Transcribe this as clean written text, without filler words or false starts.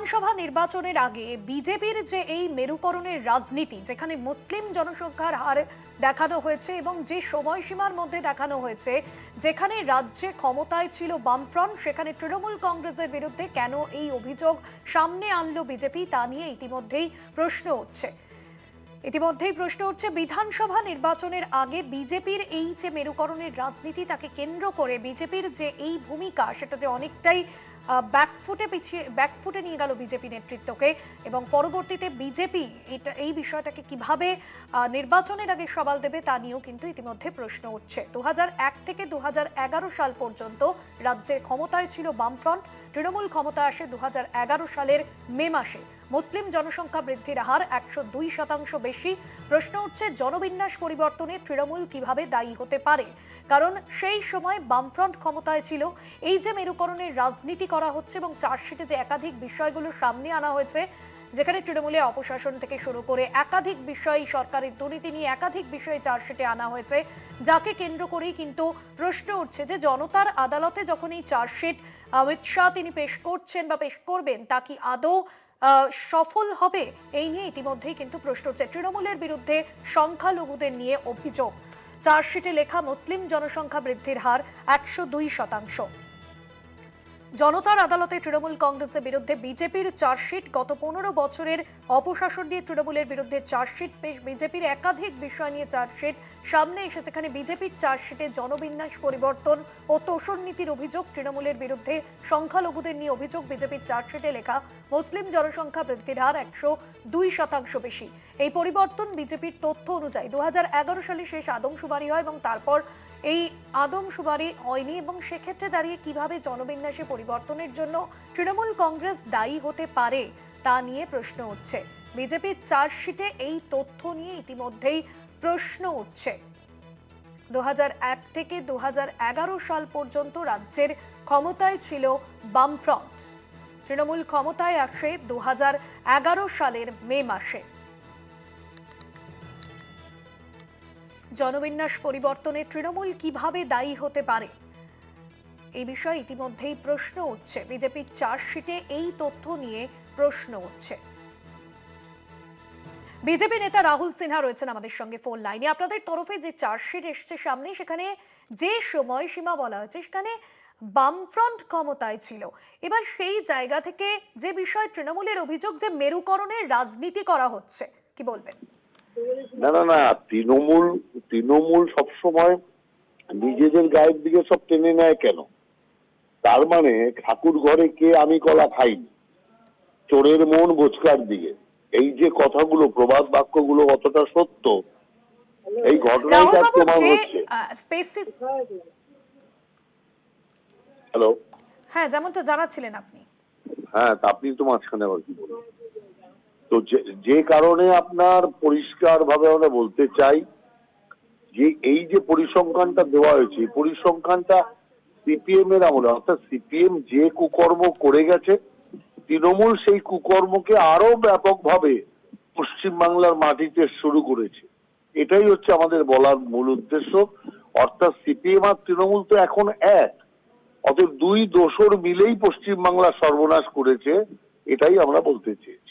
বিধানসভা নির্বাচনের আগে বিজেপির যে এই মেরুকরণের রাজনীতি, যেখানে মুসলিম জনসংখ্যার হার দেখানো হয়েছে এবং যে সময়সীমার মধ্যে দেখানো হয়েছে, যেখানে রাজ্যে ক্ষমতায় ছিল বামফ্রন্ট, সেখানে তৃণমূল কংগ্রেসের বিরুদ্ধে কেন এই অভিযোগ সামনে আনলো বিজেপি, তা নিয়ে ইতিমধ্যেই প্রশ্ন উঠছে। বিধানসভা নির্বাচনের আগে বিজেপির এই যে মেরুকরণের রাজনীতি, তাকে কেন্দ্র করে বিজেপির যে এই ভূমিকা, সেটা যে অনেকটাই ব্যাকফুটে নিয়ে গেল বিজেপি নেতৃত্বকে, এবং পরবর্তীতে বিজেপি এই বিষয়টাকে কিভাবে নির্বাচনের আগে সওয়াল দেবে তা নিয়েও কিন্তু ইতিমধ্যে প্রশ্ন উঠছে। 2001 থেকে 2011 সাল পর্যন্ত রাজ্যে ক্ষমতায় ছিল বামফ্রন্ট। তৃণমূল ক্ষমতায় আসে 2011 সালের মে মাসে। মুসলিম জনসংখ্যা বৃদ্ধির হার 102% বেশি। প্রশ্ন উঠছে, জনবিন্যাস পরিবর্তনে তৃণমূল কিভাবে দায়ী হতে পারে, কারণ সেই সময় বামফ্রন্ট ক্ষমতায় ছিল। এই যে মেরুকরণের রাজনীতি করা হচ্ছে এবং চার্জশিটে যে একাধিক বিষয়গুলো সামনে আনা হয়েছে, যেখানে তৃণমূলের অপশাসন থেকে শুরু করে একাধিক বিষয়, সরকারের দুর্নীতি নিয়ে একাধিক বিষয় চার্জশিটে আনা হয়েছে, যাকে কেন্দ্র করেই কিন্তু প্রশ্ন উঠছে যে জনতার আদালতে যখন এই চার্জশিট অমিত শাহ তিনি পেশ করছেন বা পেশ করবেন, তা কি আদৌ সফল হবে, এই নিয়ে ইতিমধ্যেই কিন্তু প্রশ্ন উঠছে। তৃণমূলের বিরুদ্ধে সংখ্যালঘুদের নিয়ে অভিযোগ। চার্জশিটে লেখা মুসলিম জনসংখ্যা বৃদ্ধির হার 102%। জনতার আদালতে তৃণমূল কংগ্রেসের বিরুদ্ধে বিজেপির চার্জশিট। গত 15 বছরের অপশাসন নিয়ে তৃণমূলের বিরুদ্ধে চার্জশিট পেশ। বিজেপির একাধিক বিষয় নিয়ে চার্জশিট সামনে এসেছে। যেখানে বিজেপির চার্জশিটে জনবিন্যাস পরিবর্তন ও তোষণ নীতির অভিযোগ, তৃণমূলের বিরুদ্ধে সংখ্যালঘুদের নিয়ে অভিযোগ। বিজেপির চার্জশিটে লেখা মুসলিম জনসংখ্যা বৃদ্ধির হার 102% বেশি। এই পরিবর্তন বিজেপির তথ্য অনুযায়ী 2011 সালে শেষ আদমশুমারি হয় এবং তারপর এই আদমশুমারি হয়নি, এবং সেক্ষেত্রে দাঁড়িয়ে কিভাবে জনবিন্যাসে পরিবর্তনের জন্য তৃণমূল কংগ্রেস দায়ী হতে পারে তা নিয়ে প্রশ্ন উঠছে। বিজেপির চার্জশিটে এই তথ্য নিয়ে ইতিমধ্যেই প্রশ্ন উঠছে। 2001 থেকে 2011 সাল পর্যন্ত রাজ্যের ক্ষমতায় ছিল বামফ্রন্ট। তৃণমূল ক্ষমতায় আসে 2011 সালের মে মাসে। জনবিন্যাস পরিবর্তনে তৃণমূল কিভাবে দায়ী হতে পারে, এই বিষয়ে ইতিমধ্যেই প্রশ্ন উঠছে। বিজেপির চার্জশিটে এই তথ্য নিয়ে প্রশ্ন উঠছে। বিজেপি নেতা রাহুল সিনহা রয়েছেন আমাদের সঙ্গে ফোন লাইনে। আপনাদের তরফে যে চার্জশিট এসছে সামনে, সেখানে যে সময়সীমা বলা হয়েছে, সেখানে বামফ্রন্ট ক্ষমতায় ছিল। এবার সেই জায়গা থেকে যে বিষয় তৃণমূলের অভিযোগ যে মেরুকরণের রাজনীতি করা হচ্ছে, কি বলবেন? না, তৃণমূল সবসময় নিজেদের গায়ের দিকে সব টেনে নেয় কেন? তার মানে ঠাকুর ঘরে কে আমি কলা খাইনি, চোরের মন বোচকার দিকে, এই যে কথাগুলো, প্রবাদ বাক্যগুলো কতটা সত্য, এই ঘটনাই তার প্রমাণ হচ্ছে। হ্যালো, হ্যাঁ, যেমনটা জানাচ্ছিলেন আপনি। হ্যাঁ, আপনি তো মাঝখানে আবার কি বলুন। তো যে কারণে আপনার পরিষ্কার ভাবে আমরা বলতে চাই যে এই যে পরিসংখ্যানটা দেওয়া হয়েছে, পরিসংখ্যানটা সিপিএম এর আমলে, অর্থাৎ সিপিএম যে কুকর্ম করে গেছে, তৃণমূল সেই কুকর্মকে আরো ব্যাপকভাবে পশ্চিমবাংলার মাটিতে শুরু করেছে। এটাই হচ্ছে আমাদের বলার মূল উদ্দেশ্য। অর্থাৎ সিপিএম আর তৃণমূল তো এখন এক, অতএব দুই দোসর মিলেই পশ্চিমবাংলা সর্বনাশ করেছে, এটাই আমরা বলতে চেয়েছি।